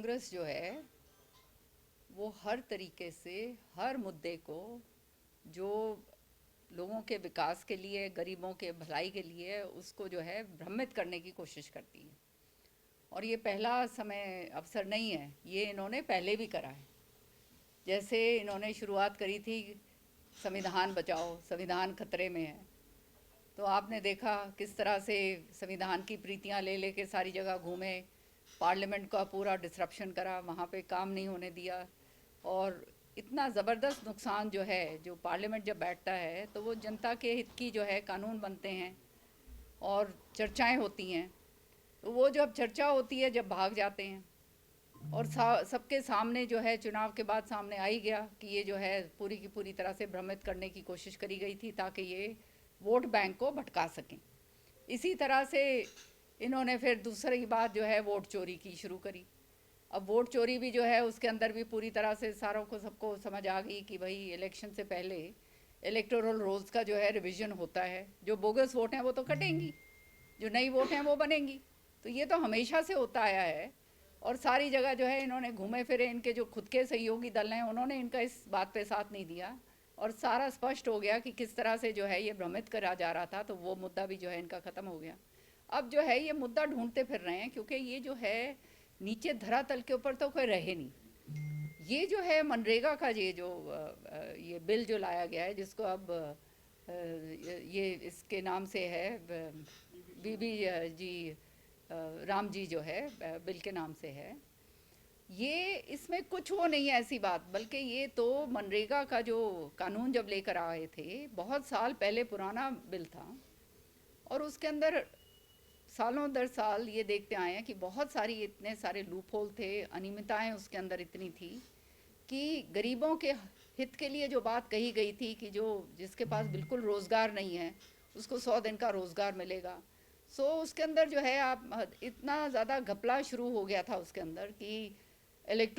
कांग्रेस जो है वो हर तरीके से हर मुद्दे को जो लोगों के विकास के लिए, गरीबों के भलाई के लिए, उसको जो है भ्रमित करने की कोशिश करती है। और ये पहला समय अवसर नहीं है, ये इन्होंने पहले भी करा है। जैसे इन्होंने शुरुआत करी थी संविधान बचाओ, संविधान खतरे में है, तो आपने देखा किस तरह से संविधान की प्रीतियां ले लेके सारी जगह घूमे, पार्लियामेंट का पूरा डिसरप्शन करा, वहाँ पे काम नहीं होने दिया। और इतना ज़बरदस्त नुकसान जो है, जो पार्लियामेंट जब बैठता है तो वो जनता के हित की जो है कानून बनते हैं और चर्चाएं होती हैं, तो वो जब चर्चा होती है जब भाग जाते हैं। और सबके सामने जो है चुनाव के बाद सामने आ ही गया कि ये जो है पूरी की पूरी तरह से भ्रमित करने की कोशिश करी गई थी ताकि ये वोट बैंक को भटका सकें। इसी तरह से इन्होंने फिर दूसरी बात जो है वोट चोरी की शुरू करी। अब वोट चोरी भी जो है उसके अंदर भी पूरी तरह से सारों को सबको समझ आ गई कि भाई इलेक्शन से पहले इलेक्टोरल रोल्स का जो है रिवीजन होता है, जो बोगस वोट हैं वो तो कटेंगी, जो नई वोट हैं वो बनेंगी। तो ये तो हमेशा से होता आया है और सारी जगह जो है इन्होंने घूमे फिरे, इनके जो खुद के सहयोगी दल हैं उन्होंने इनका इस बात पे साथ नहीं दिया और सारा स्पष्ट हो गया कि किस तरह से जो है ये भ्रमित करा जा रहा था। तो वो मुद्दा भी जो है इनका ख़त्म हो गया। अब जो है ये मुद्दा ढूंढते फिर रहे हैं, क्योंकि ये जो है नीचे धरातल के ऊपर तो कोई रहे नहीं। ये जो है मनरेगा का ये जो ये बिल जो लाया गया है, जिसको अब ये इसके नाम से है बीबी जी राम जी जो है बिल के नाम से है। ये इसमें कुछ वो नहीं है ऐसी बात, बल्कि ये तो मनरेगा का जो कानून जब लेकर आए थे बहुत साल पहले, पुराना बिल था। और उसके अंदर सालों दर साल ये देखते आए हैं कि बहुत सारी इतने सारे लूप होल थे, अनियमितताएं उसके अंदर इतनी थी कि गरीबों के हित के लिए जो बात कही गई थी कि जो जिसके पास बिल्कुल रोज़गार नहीं है उसको 100 दिन का रोज़गार मिलेगा। सो उसके अंदर जो है आप इतना ज़्यादा घपला शुरू हो गया था उसके अंदर कि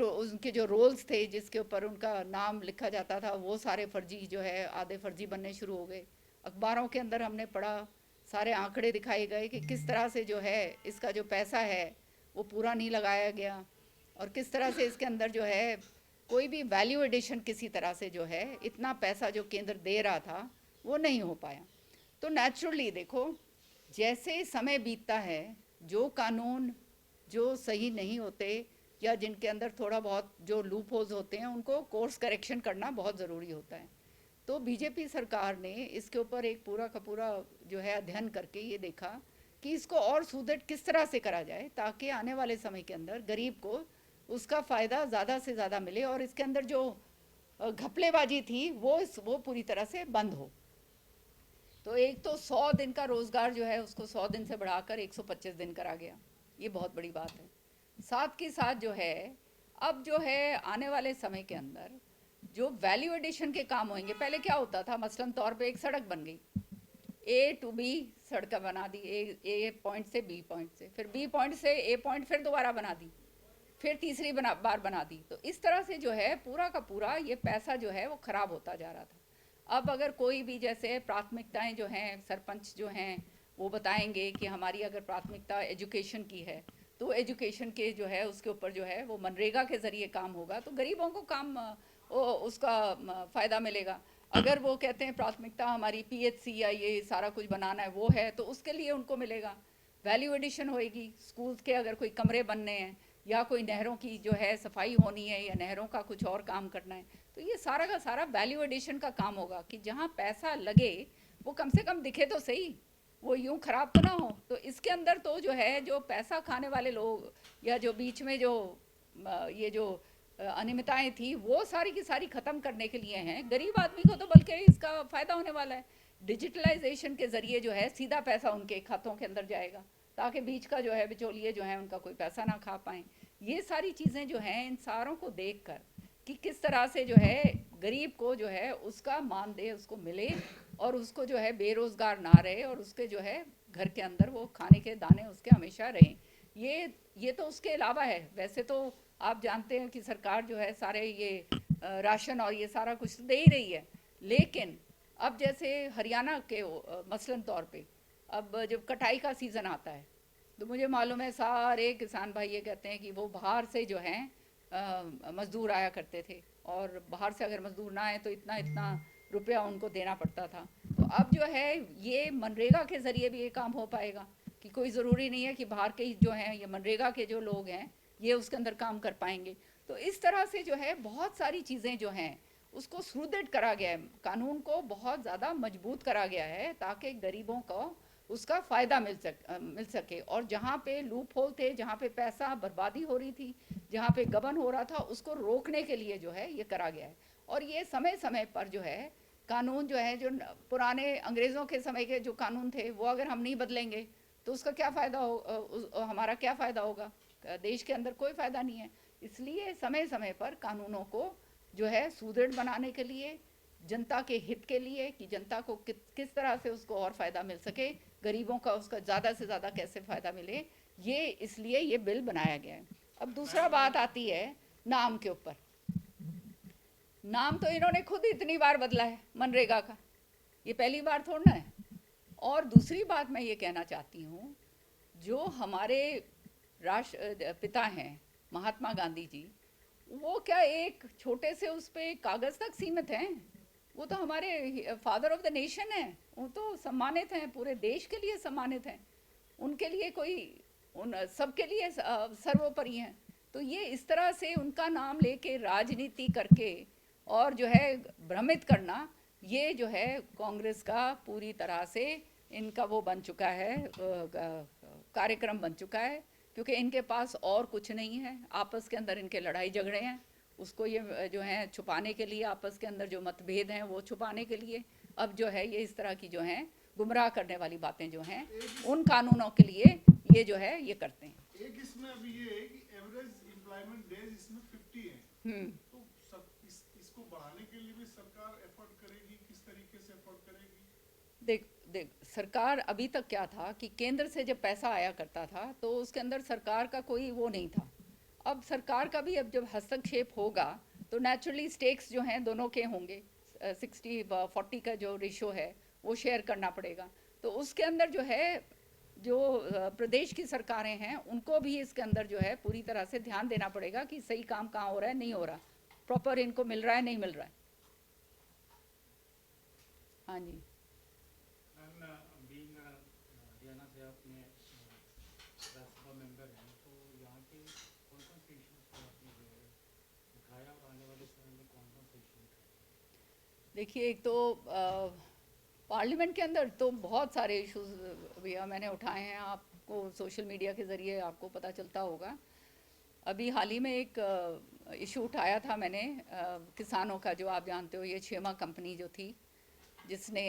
उनके जो रोल्स थे जिसके ऊपर उनका नाम लिखा जाता था वो सारे फर्जी जो है आधे फर्जी बनने शुरू हो गए। अखबारों के अंदर हमने पढ़ा, सारे आंकड़े दिखाए गए कि किस तरह से जो है इसका जो पैसा है वो पूरा नहीं लगाया गया और किस तरह से इसके अंदर जो है कोई भी वैल्यू एडिशन किसी तरह से जो है इतना पैसा जो केंद्र दे रहा था वो नहीं हो पाया। तो नेचुरली देखो, जैसे समय बीतता है जो कानून जो सही नहीं होते या जिनके अंदर थोड़ा बहुत जो लूप होल्स होते हैं उनको कोर्स करेक्शन करना बहुत ज़रूरी होता है। तो बीजेपी सरकार ने इसके ऊपर एक पूरा का पूरा जो है अध्ययन करके ये देखा कि इसको और सुदृढ़ किस तरह से करा जाए ताकि आने वाले समय के अंदर गरीब को उसका फ़ायदा ज़्यादा से ज़्यादा मिले और इसके अंदर जो घपलेबाजी थी वो पूरी तरह से बंद हो। तो एक तो 100 दिन का रोज़गार जो है उसको 100 दिन से बढ़ाकर 125 दिन करा गया, ये बहुत बड़ी बात है। साथ के साथ जो है अब जो है आने वाले समय के अंदर जो वैल्यू एडिशन के काम होंगे, पहले क्या होता था, मसलन तौर पे एक सड़क बन गई, ए टू बी सड़क बना दी, ए पॉइंट से बी पॉइंट से, फिर बी पॉइंट से ए पॉइंट फिर दोबारा बना दी, फिर तीसरी बार बना दी। तो इस तरह से जो है पूरा का पूरा ये पैसा जो है वो ख़राब होता जा रहा था। अब अगर कोई भी जैसे प्राथमिकताएं जो हैं, सरपंच जो हैं वो बताएंगे कि हमारी अगर प्राथमिकता एजुकेशन की है तो एजुकेशन के जो है उसके ऊपर जो है वो मनरेगा के ज़रिए काम होगा तो गरीबों को काम उसका फ़ायदा मिलेगा। अगर वो कहते हैं प्राथमिकता हमारी पीएचसी या ये सारा कुछ बनाना है वो है तो उसके लिए उनको मिलेगा, वैल्यू एडिशन होएगी। स्कूल्स के अगर कोई कमरे बनने हैं या कोई नहरों की जो है सफाई होनी है या नहरों का कुछ और काम करना है तो ये सारा का सारा वैल्यू एडिशन का काम होगा कि जहाँ पैसा लगे वो कम से कम दिखे तो सही, वो यूं खराब तो ना हो। तो इसके अंदर तो जो है जो पैसा खाने वाले लोग या जो बीच में जो ये जो अनियमितताएं थी वो सारी की सारी ख़त्म करने के लिए हैं। गरीब आदमी को तो बल्कि इसका फ़ायदा होने वाला है, डिजिटलाइजेशन के ज़रिए जो है सीधा पैसा उनके खातों के अंदर जाएगा ताकि बीच का जो है बिचौलिए जो है उनका कोई पैसा ना खा पाएँ। ये सारी चीज़ें जो हैं इन सारों को देख कर कि किस तरह से जो है गरीब को जो है उसका मानदेय उसको मिले और उसको जो है बेरोज़गार ना रहे और उसके जो है घर के अंदर वो खाने के दाने उसके हमेशा रहें। ये तो उसके अलावा है। वैसे तो आप जानते हैं कि सरकार जो है सारे ये राशन और ये सारा कुछ तो दे ही रही है, लेकिन अब जैसे हरियाणा के मसलन तौर पे अब जब कटाई का सीज़न आता है तो मुझे मालूम है सारे किसान भाई ये कहते हैं कि वो बाहर से जो हैं मज़दूर आया करते थे, और बाहर से अगर मज़दूर ना आए तो इतना इतना रुपया उनको देना पड़ता था। तो अब जो है ये मनरेगा के ज़रिए भी ये काम हो पाएगा, कि कोई ज़रूरी नहीं है कि बाहर के ही जो हैं, ये मनरेगा के जो लोग हैं ये उसके अंदर काम कर पाएंगे। तो इस तरह से जो है बहुत सारी चीज़ें जो हैं उसको सुदृढ़ करा गया है, कानून को बहुत ज़्यादा मजबूत करा गया है, ताकि गरीबों को उसका फ़ायदा मिल सके। और जहाँ पे लूप होल थे, जहाँ पे पैसा बर्बादी हो रही थी, जहाँ पे गबन हो रहा था, उसको रोकने के लिए जो है ये करा गया है। और ये समय समय पर जो है कानून जो है, जो पुराने अंग्रेज़ों के समय के जो कानून थे वो अगर हम नहीं बदलेंगे तो उसका क्या फ़ायदा हमारा क्या फ़ायदा होगा? देश के अंदर कोई फ़ायदा नहीं है। इसलिए समय समय पर कानूनों को जो है सुदृढ़ बनाने के लिए, जनता के हित के लिए, कि जनता को किस तरह से उसको और फ़ायदा मिल सके, गरीबों का उसका ज़्यादा से ज़्यादा कैसे फ़ायदा मिले, ये इसलिए ये बिल बनाया गया है। अब दूसरा बात आती है नाम के ऊपर। नाम तो इन्होंने खुद इतनी बार बदला है मनरेगा का, ये पहली बार थोड़ा है। और दूसरी बात मैं ये कहना चाहती हूँ, जो हमारे राष्ट्र पिता हैं महात्मा गांधी जी, वो क्या एक छोटे से उस पे कागज़ तक सीमित हैं? वो तो हमारे फादर ऑफ द नेशन हैं, वो तो सम्मानित हैं, पूरे देश के लिए सम्मानित हैं। उनके लिए कोई, उन सबके लिए सर्वोपरि हैं। तो ये इस तरह से उनका नाम लेके राजनीति करके और जो है भ्रमित करना, ये जो है कांग्रेस का पूरी तरह से इनका वो बन चुका है, कार्यक्रम बन चुका है। क्योंकि इनके पास और कुछ नहीं है, आपस के अंदर इनके लड़ाई झगड़े हैं, उसको ये जो है छुपाने के लिए, आपस के अंदर जो मतभेद हैं वो छुपाने के लिए अब जो है ये इस तरह की जो हैं गुमराह करने वाली बातें जो हैं उन कानूनों के लिए ये जो है ये करते हैं। एक इसमें अभी ये है कि एवरेज एम्प्लॉयमेंट डेज इसमें 50 है, तो इसको बढ़ाने के लिए भी सरकार एफर्ट करेगी, किस तरीके से एफर्ट करेगी? देख देख सरकार अभी तक क्या था कि केंद्र से जब पैसा आया करता था तो उसके अंदर सरकार का कोई वो नहीं था। अब सरकार का भी अब जब हस्तक्षेप होगा तो नेचुरली स्टेक्स जो हैं दोनों के होंगे, 60-40 का जो रेशो है वो शेयर करना पड़ेगा। तो उसके अंदर जो है जो प्रदेश की सरकारें हैं उनको भी इसके अंदर जो है पूरी तरह से ध्यान देना पड़ेगा कि सही काम कहाँ हो रहा है, नहीं हो रहा, प्रॉपर इनको मिल रहा है, नहीं मिल रहा है। हाँ जी। हरियाणा से आपने राज्यसभा मेंबर हैं, तो यहाँ के कौन कौन से इश्यूज को आपने जो है उठाया और आने वाले समय में कौन कौन से इशू उठाए? देखिए, एक तो पार्लियामेंट के अंदर तो बहुत सारे इश्यूज भैया मैंने उठाए हैं, आपको सोशल मीडिया के ज़रिए आपको पता चलता होगा। अभी हाल ही में एक इशू उठाया था मैंने, किसानों का, जो आप जानते हो ये छेमा कंपनी जो थी जिसने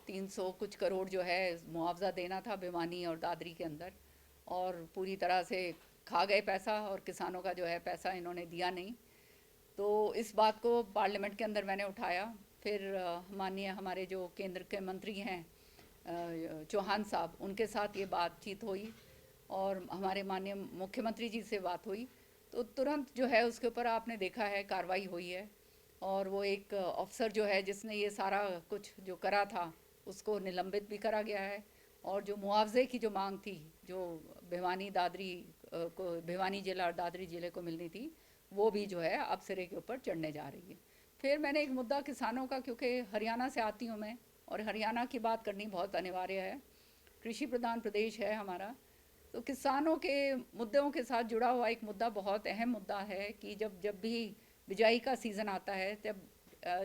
300 कुछ करोड़ जो है मुआवजा देना था भिवानी और दादरी के अंदर, और पूरी तरह से खा गए पैसा, और किसानों का जो है पैसा इन्होंने दिया नहीं। तो इस बात को पार्लियामेंट के अंदर मैंने उठाया। फिर माननीय हमारे जो केंद्र के मंत्री हैं चौहान साहब, उनके साथ ये बातचीत हुई और हमारे माननीय मुख्यमंत्री जी से बात हुई, तो तुरंत जो है उसके ऊपर आपने देखा है कार्रवाई हुई है। और वो एक अफसर जो है जिसने ये सारा कुछ जो करा था उसको निलंबित भी करा गया है। और जो मुआवजे की जो मांग थी, जो भिवानी दादरी को, भिवानी जिला और दादरी ज़िले को मिलनी थी, वो भी जो है अब सिरे के ऊपर चढ़ने जा रही है। फिर मैंने एक मुद्दा किसानों का, क्योंकि हरियाणा से आती हूँ मैं और हरियाणा की बात करनी बहुत अनिवार्य है, कृषि प्रधान प्रदेश है हमारा। तो किसानों के मुद्दों के साथ जुड़ा हुआ एक मुद्दा, बहुत अहम मुद्दा है कि जब जब भी बिजाई का सीज़न आता है तब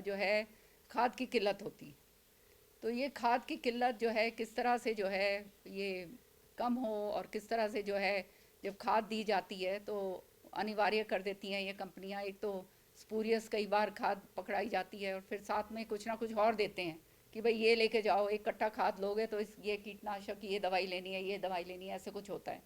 जो है खाद की किल्लत होती। तो ये खाद की किल्लत जो है किस तरह से जो है ये कम हो, और किस तरह से जो है जब खाद दी जाती है तो अनिवार्य कर देती हैं ये कंपनियां। एक तो स्पूरियस कई बार खाद पकड़ाई जाती है और फिर साथ में कुछ ना कुछ और देते हैं कि भाई ये लेके जाओ, एक कट्टा खाद लोगे तो इस ये कीटनाशक, ये दवाई लेनी है, ये दवाई लेनी है, ऐसे कुछ होता है।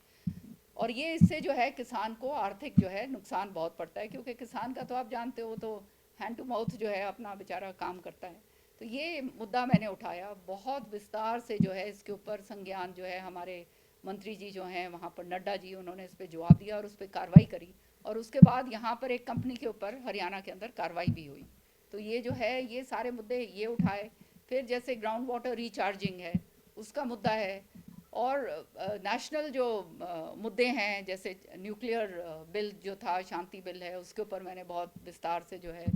और ये इससे जो है किसान को आर्थिक जो है नुकसान बहुत पड़ता है, क्योंकि किसान का तो आप जानते हो तो हैंड टू माउथ जो है अपना बेचारा काम करता है। तो ये मुद्दा मैंने उठाया बहुत विस्तार से, जो है इसके ऊपर संज्ञान जो है हमारे मंत्री जी जो हैं वहाँ पर, नड्डा जी, उन्होंने इस पर जवाब दिया और उस पर कार्रवाई करी। और उसके बाद यहाँ पर एक कंपनी के ऊपर हरियाणा के अंदर कार्रवाई भी हुई। तो ये जो है ये सारे मुद्दे ये उठाए। फिर जैसे ग्राउंड वाटर रिचार्जिंग है, उसका मुद्दा है। और नेशनल जो मुद्दे हैं, जैसे न्यूक्लियर बिल जो था, शांति बिल है, उसके ऊपर मैंने बहुत विस्तार से जो है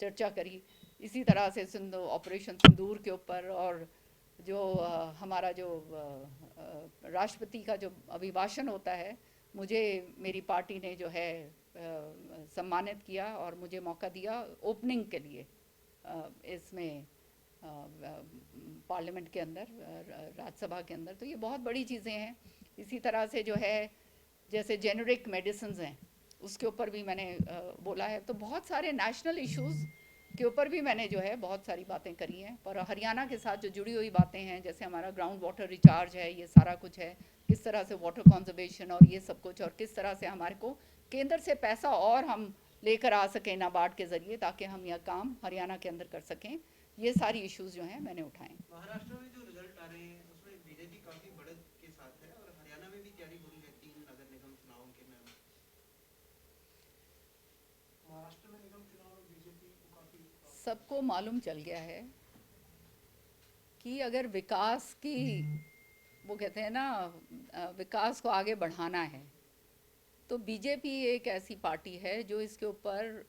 चर्चा करी। इसी तरह से ऑपरेशन सिंदूर के ऊपर, और जो हमारा जो राष्ट्रपति का जो अभिभाषण होता है, मुझे मेरी पार्टी ने जो है सम्मानित किया और मुझे मौका दिया ओपनिंग के लिए इसमें पार्लियामेंट के अंदर, राज्यसभा के अंदर। तो ये बहुत बड़ी चीज़ें हैं। इसी तरह से जो है जैसे जेनरिक मेडिसिन्स हैं, उसके ऊपर भी मैंने बोला है। तो बहुत सारे नेशनल इश्यूज़ के ऊपर भी मैंने जो है बहुत सारी बातें करी हैं। पर हरियाणा के साथ जो जुड़ी हुई बातें हैं, जैसे हमारा ग्राउंड वाटर रिचार्ज है, ये सारा कुछ है, किस तरह से वाटर कंजर्वेशन और ये सब कुछ, और किस तरह से हमारे को केंद्र से पैसा और हम लेकर आ सकें नाबार्ड के ज़रिए, ताकि हम यह काम हरियाणा के अंदर कर सकें। ये सारी इश्यूज़ जो हैं मैंने उठाए। महाराष्ट्र में जो रिजल्ट आ रहे हैं उसमें बीजेपी काफी बढ़त के साथ है, और हरियाणा में भी तैयारी हो रही है 3 नगर निगम चुनावों के में। महाराष्ट्र में निगम चुनाव में बीजेपी को काफी सबको मालूम चल गया है कि अगर विकास की, वो कहते हैं ना, विकास को आगे बढ़ाना है, तो बीजेपी एक ऐसी पार्टी है जो इसके ऊपर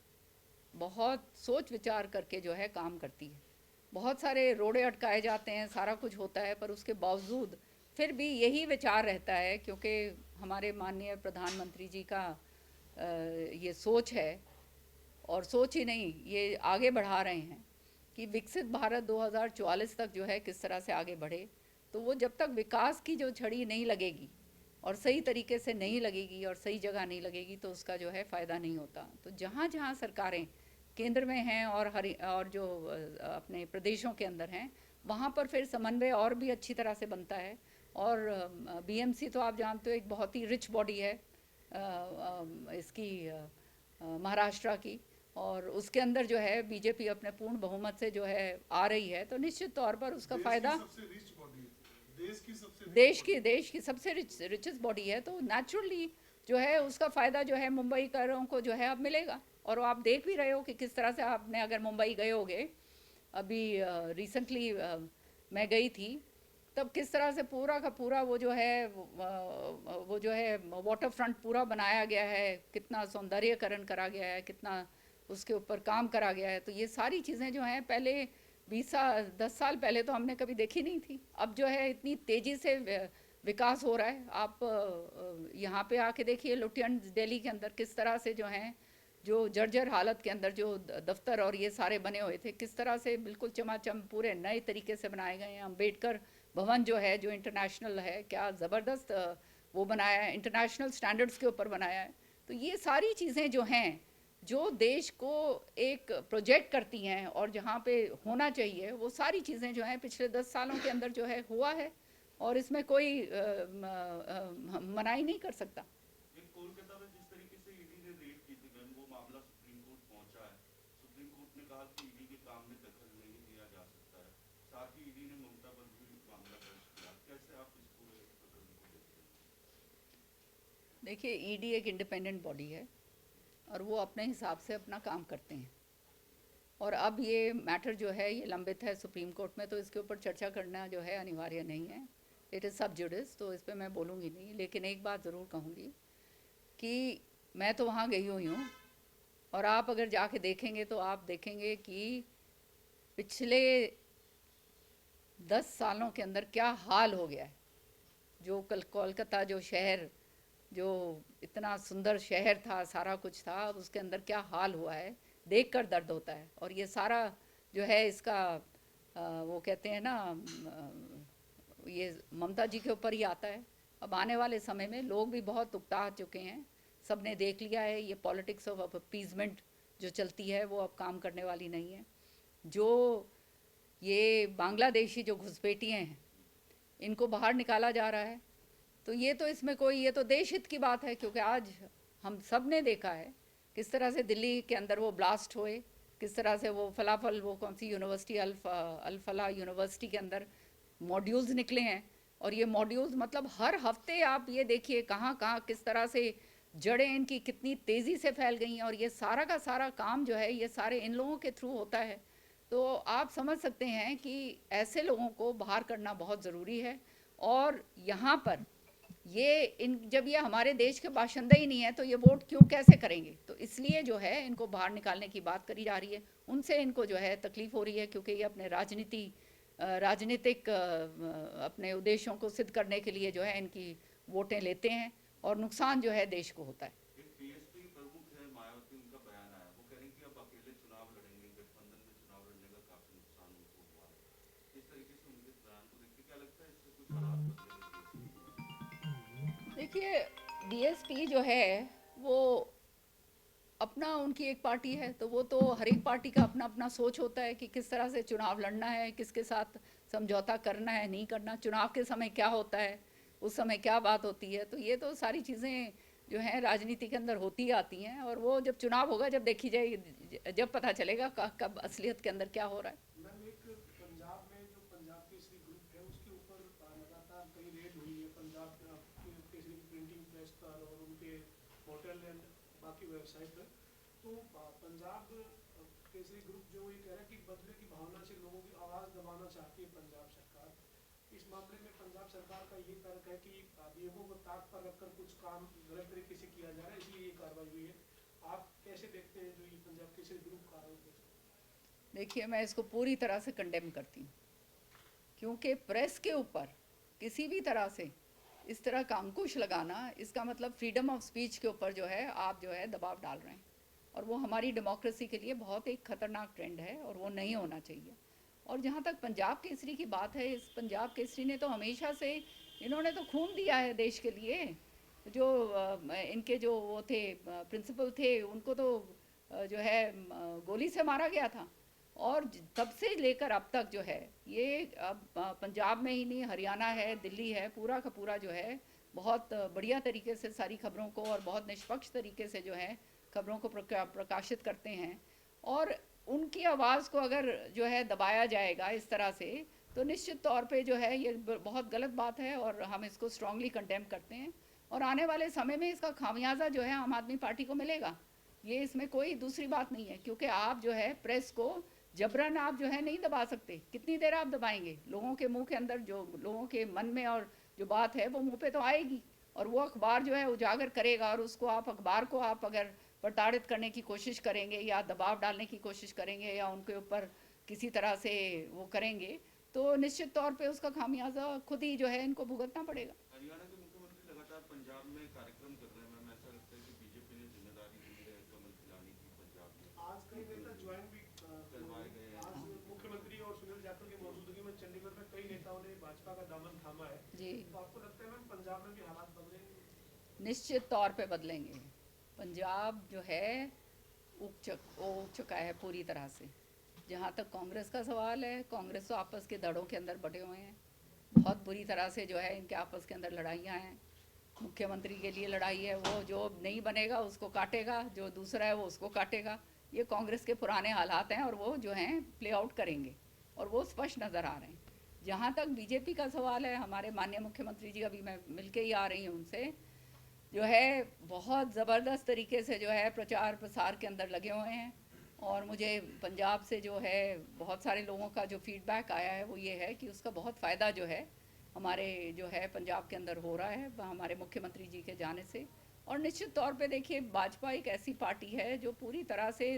बहुत सोच विचार करके जो है काम करती है। बहुत सारे रोड़े अटकाए जाते हैं, सारा कुछ होता है, पर उसके बावजूद फिर भी यही विचार रहता है, क्योंकि हमारे माननीय प्रधानमंत्री जी का ये सोच है, और सोच ही नहीं, ये आगे बढ़ा रहे हैं कि विकसित भारत 2044 तक जो है किस तरह से आगे बढ़े। तो वो जब तक विकास की जो छड़ी नहीं लगेगी और सही तरीके से नहीं लगेगी और सही जगह नहीं लगेगी, तो उसका जो है फ़ायदा नहीं होता। तो जहाँ जहाँ सरकारें केंद्र में हैं और जो अपने प्रदेशों के अंदर हैं, वहाँ पर फिर समन्वय और भी अच्छी तरह से बनता है। और बीएमसी तो आप जानते हो एक बहुत ही रिच बॉडी है इसकी, महाराष्ट्र की, और उसके अंदर जो है बीजेपी अपने पूर्ण बहुमत से जो है आ रही है, तो निश्चित तौर पर उसका फ़ायदा देश की सबसे रिचेस्ट बॉडी है। तो नेचुरली जो है उसका फ़ायदा जो है मुंबई कारों को जो है अब मिलेगा। और आप देख भी रहे हो कि किस तरह से, आपने अगर मुंबई गए होगे, अभी रिसेंटली मैं गई थी, तब किस तरह से पूरा का पूरा वो जो है वाटर फ्रंट पूरा बनाया गया है, कितना सौंदर्यकरण करा गया है, कितना उसके ऊपर काम करा गया है। तो ये सारी चीज़ें जो हैं पहले 10 साल पहले तो हमने कभी देखी नहीं थी। अब जो है इतनी तेज़ी से विकास हो रहा है। आप यहाँ पे आके देखिए, लुटियन दिल्ली के अंदर किस तरह से जो हैं, जो जर्जर हालत के अंदर जो दफ्तर और ये सारे बने हुए थे, किस तरह से बिल्कुल चमाचम पूरे नए तरीके से बनाए गए हैं। अम्बेडकर भवन जो है, जो इंटरनेशनल है, क्या ज़बरदस्त वो बनाया है, इंटरनेशनल स्टैंडर्ड्स के ऊपर बनाया है। तो ये सारी चीज़ें जो हैं, जो देश को एक प्रोजेक्ट करती हैं और जहाँ पे होना चाहिए, वो सारी चीज़ें जो हैं पिछले 10 सालों के अंदर जो है हुआ है, और इसमें कोई मनाही नहीं कर सकता। कोलकाता में जिस तरीके से ईडी ने रेड की थी मैम, वो मामला सुप्रीम कोर्ट पहुंचा है। सुप्रीम कोर्ट ने कहा कि ईडी के काम में दखल नहीं दिया जा सकता है। साथ ही ईडी ने ममता पर भी मामला दर्ज किया। कैसे आप इस पूरे प्रकरण को देखते हैं? देखिए, ईडी एक इंडिपेंडेंट बॉडी है और वो अपने हिसाब से अपना काम करते हैं। और अब ये मैटर जो है ये लंबित है सुप्रीम कोर्ट में, तो इसके ऊपर चर्चा करना जो है अनिवार्य नहीं है। इट इज़ सब जुडिस, तो इस पर मैं बोलूँगी नहीं। लेकिन एक बात ज़रूर कहूँगी कि मैं तो वहाँ गई हुई हूँ, और आप अगर जाके देखेंगे तो आप देखेंगे कि पिछले 10 सालों के अंदर क्या हाल हो गया है। जो कोलकाता जो शहर, जो इतना सुंदर शहर था, सारा कुछ था, अब उसके अंदर क्या हाल हुआ है, देखकर दर्द होता है। और ये सारा जो है इसका वो कहते हैं ना, ये ममता जी के ऊपर ही आता है। अब आने वाले समय में लोग भी बहुत उकता चुके हैं, सब ने देख लिया है ये पॉलिटिक्स ऑफ अपीजमेंट जो चलती है वो अब काम करने वाली नहीं है। जो ये बांग्लादेशी जो घुसपैठिए हैं, इनको बाहर निकाला जा रहा है, तो ये तो इसमें कोई, ये तो देश हित की बात है। क्योंकि आज हम सब ने देखा है किस तरह से दिल्ली के अंदर वो ब्लास्ट हुए, किस तरह से वो फलाफल, वो कौन सी यूनिवर्सिटी, अल फला यूनिवर्सिटी के अंदर मॉड्यूल्स निकले हैं। और ये मॉड्यूल्स मतलब हर हफ्ते आप ये देखिए कहाँ कहाँ किस तरह से जड़ें इनकी कितनी तेज़ी से फैल गई हैं। और ये सारा का सारा काम जो है ये सारे इन लोगों के थ्रू होता है। तो आप समझ सकते हैं कि ऐसे लोगों को बाहर करना बहुत ज़रूरी है। और यहाँ पर जब ये हमारे देश के बाशिंदे ही नहीं है तो ये वोट क्यों कैसे करेंगे? तो इसलिए जो है इनको बाहर निकालने की बात करी जा रही है। उनसे इनको जो है तकलीफ हो रही है, क्योंकि ये अपने राजनीतिक अपने उद्देश्यों को सिद्ध करने के लिए जो है इनकी वोटें लेते हैं, और नुकसान जो है देश को होता है। एक बीएसपी प्रमुख है मायावती, उनका बयान आया, वो कह रही कि अब अकेले चुनाव लड़ेंगे, गठबंधन में चुनाव लड़ने का काफी नुकसान उनको हुआ है। इस तरीके से उनके बयान को देख के क्या लगता है इससे कुछ हालात बदलेंगे? देखिए, बीएसपी जो है वो अपना, उनकी एक पार्टी है, तो वो तो हर एक पार्टी का अपना अपना सोच होता है कि किस तरह से चुनाव लड़ना है, किसके साथ समझौता करना है, नहीं करना, चुनाव के समय क्या होता है, उस समय क्या बात होती है। तो ये तो सारी चीज़ें जो हैं राजनीति के अंदर होती आती हैं, और वो जब चुनाव होगा, जब देखी जाएगी, जब पता चलेगा कब असलियत के अंदर क्या हो रहा है। मैम, एक पंजाब में जो पंजाब केसरी ग्रुप है उसके ऊपर लगातार कई रेड हुई है, पंजाब केसरी प्रिंटिंग प्रेस पर और उनके होटल एंड बाकी वेबसाइट पर। तो पंजाब केसरी ग्रुप जो ये कह रहा है कि बदले की भावना से लोगों की आवाज़ दबाना चाहती है पंजाब सरकार। इस मामले में पंजाब सरकार का ये तर्क है कि नियमों को ताक पर रखकर कुछ काम गलत तरीके से किया जा रहा है, इसलिए ये कार्रवाई हुई है। आप कैसे देखते हैं जो ये पंजाब केसरी ग्रुप कार्रवाई करते हैं? देखिए, मैं इसको पूरी तरह से कंडेम करती हूँ, क्योंकि प्रेस के ऊपर किसी भी तरह से इस तरह का अंकुश लगाना, इसका मतलब फ्रीडम ऑफ स्पीच के ऊपर जो है आप जो है दबाव डाल रहे हैं, और वो हमारी डेमोक्रेसी के लिए बहुत एक खतरनाक ट्रेंड है, और वो नहीं होना चाहिए। और जहाँ तक पंजाब केसरी की बात है, इस पंजाब केसरी ने तो हमेशा से, इन्होंने तो खून दिया है देश के लिए। जो इनके जो वो थे प्रिंसिपल थे, उनको तो जो है गोली से मारा गया था, और तब से लेकर अब तक जो है ये, अब पंजाब में ही नहीं, हरियाणा है, दिल्ली है, पूरा का पूरा जो है बहुत बढ़िया तरीके से सारी खबरों को और बहुत निष्पक्ष तरीके से जो है खबरों को प्रकाशित करते हैं। और उनकी आवाज़ को अगर जो है दबाया जाएगा इस तरह से, तो निश्चित तौर पे जो है ये बहुत गलत बात है, और हम इसको स्ट्रांगली कंडेम करते हैं। और आने वाले समय में इसका खामियाजा जो है आम आदमी पार्टी को मिलेगा, ये इसमें कोई दूसरी बात नहीं है। क्योंकि आप जो है प्रेस को जबरन आप जो है नहीं दबा सकते। कितनी देर आप दबाएंगे? लोगों के मुंह के अंदर, जो लोगों के मन में और जो बात है वो मुंह पे तो आएगी, और वो अखबार जो है उजागर करेगा, और उसको आप अखबार को आप अगर प्रताड़ित करने की कोशिश करेंगे या दबाव डालने की कोशिश करेंगे या उनके ऊपर किसी तरह से वो करेंगे, तो निश्चित तौर पे उसका खामियाजा खुद ही जो है इनको भुगतना पड़ेगा। हरियाणा के मुख्यमंत्री लगातार पंजाब में कार्यक्रम कर रहे हैं, मैम ऐसा लगता है कि बीजेपी ने जिम्मेदारी ली है कमल खिलाने की पंजाब में। आज कई नेता ज्वाइन भी करवाए गए हैं। आज मुख्यमंत्री और सुनील जाखड़ की मौजूदगी में चंडीगढ़ में कई नेताओं ने भाजपा का दामन थामा है। जी, तो आपको लगता है मैम पंजाब में भी हालात बदलेंगे? निश्चित तौर पे बदलेंगे। पंजाब जो है उग चुका है पूरी तरह से। जहाँ तक कांग्रेस का सवाल है, कांग्रेस तो आपस के धड़ों के अंदर बटे हुए हैं, बहुत बुरी तरह से जो है इनके आपस के अंदर लड़ाइयाँ हैं। मुख्यमंत्री के लिए लड़ाई है, वो जो नहीं बनेगा उसको काटेगा, जो दूसरा है वो उसको काटेगा। ये कांग्रेस के पुराने हालात हैं, और वो जो हैं प्ले आउट करेंगे, और वो स्पष्ट नज़र आ रहे हैं। जहाँ तक बीजेपी का सवाल है, हमारे माननीय मुख्यमंत्री जी, अभी मैं मिल के ही आ रही हूँ उनसे, जो है बहुत ज़बरदस्त तरीके से जो है प्रचार प्रसार के अंदर लगे हुए हैं। और मुझे पंजाब से जो है बहुत सारे लोगों का जो फीडबैक आया है वो ये है कि उसका बहुत फ़ायदा जो है हमारे जो है पंजाब के अंदर हो रहा है हमारे मुख्यमंत्री जी के जाने से। और निश्चित तौर पे देखिए, भाजपा एक ऐसी पार्टी है जो पूरी तरह से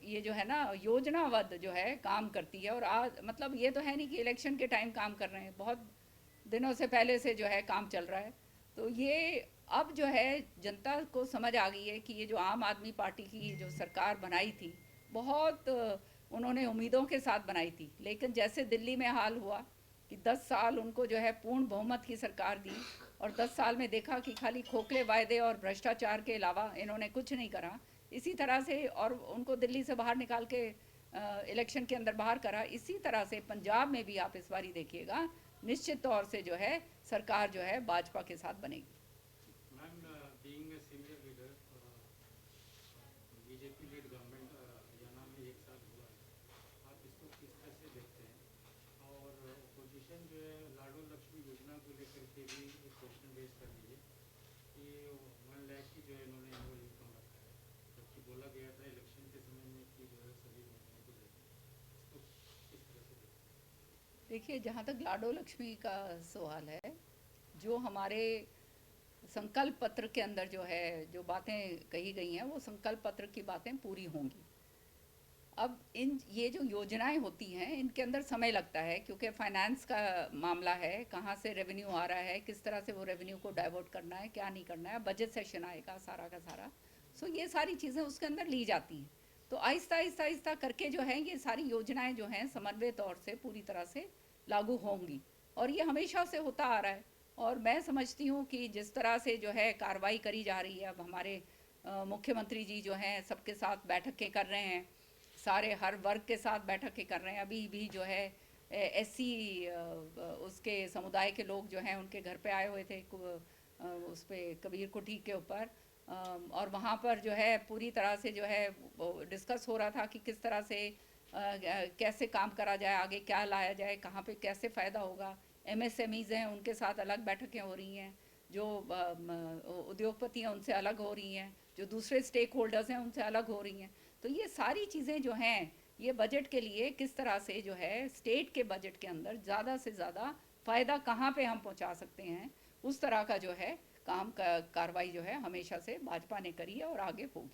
ये जो है ना योजनाबद्ध जो है काम करती है। और आज मतलब ये तो है नहीं कि इलेक्शन के टाइम काम कर रहे हैं, बहुत दिनों से पहले से जो है काम चल रहा है। तो ये अब जो है जनता को समझ आ गई है कि ये जो आम आदमी पार्टी की जो सरकार बनाई थी, बहुत उन्होंने उम्मीदों के साथ बनाई थी, लेकिन जैसे दिल्ली में हाल हुआ कि 10 साल उनको जो है पूर्ण बहुमत की सरकार दी, और 10 साल में देखा कि खाली खोखले वायदे और भ्रष्टाचार के अलावा इन्होंने कुछ नहीं करा। इसी तरह से, और उनको दिल्ली से बाहर निकाल के इलेक्शन के अंदर बाहर करा। इसी तरह से पंजाब में भी आप इस बारी देखिएगा, निश्चित तौर से जो है सरकार जो है भाजपा के साथ बनेगी। Ma'am, being a senior leader, BJP lead government Haryana में 1 साल हुआ है, आप इसको किस तरह से देखते हैं? और अपोजिशन जो है लाडो लक्ष्मी योजना को लेकर के भी एक क्वेश्चन रेज कर दीजिए कि 1 लाख की जो है इन्होंने एनुअल इनकम रखा है, जबकि बोला गया था इलेक्शन के समय में कि जो है सभी योजनाओं को लेकर, इसको किस तरह से देखते हैं? देखिए, जहाँ तक लाडो लक्ष्मी का सवाल है, जो हमारे संकल्प पत्र के अंदर जो है जो बातें कही गई हैं वो संकल्प पत्र की बातें पूरी होंगी। अब ये जो योजनाएं होती हैं इनके अंदर समय लगता है, क्योंकि फाइनेंस का मामला है, कहाँ से रेवेन्यू आ रहा है, किस तरह से वो रेवेन्यू को डाइवर्ट करना है, क्या नहीं करना है, बजट सेशन आएगा सारा का सारा। सो ये सारी चीज़ें उसके अंदर ली जाती हैं। तो आहिस्ता आहिस्ता आहिस्ता करके जो है ये सारी योजनाएं जो हैं समन्वय तौर से पूरी तरह से लागू होंगी, और ये हमेशा से होता आ रहा है। और मैं समझती हूँ कि जिस तरह से जो है कार्रवाई करी जा रही है, अब हमारे मुख्यमंत्री जी जो हैं सबके साथ बैठकें कर रहे हैं, सारे हर वर्ग के साथ बैठकें कर रहे हैं। अभी भी जो है एससी उसके समुदाय के लोग जो हैं उनके घर पे आए हुए थे उस पे कबीर कुटी के ऊपर, और वहाँ पर जो है पूरी तरह से जो है डिस्कस हो रहा था कि किस तरह से कैसे काम करा जाए, आगे क्या लाया जाए, कहाँ पे कैसे फ़ायदा होगा। एमएसएमईज़ हैं उनके साथ अलग बैठकें हो रही हैं, जो उद्योगपति हैं उनसे अलग हो रही हैं, जो दूसरे स्टेक होल्डर्स हैं उनसे अलग हो रही हैं। तो ये सारी चीज़ें जो हैं ये बजट के लिए किस तरह से जो है स्टेट के बजट के अंदर ज़्यादा से ज़्यादा फ़ायदा कहाँ पे हम पहुँचा सकते हैं, उस तरह का जो है काम का कार्रवाई जो है हमेशा से भाजपा ने करी है और आगे होगी।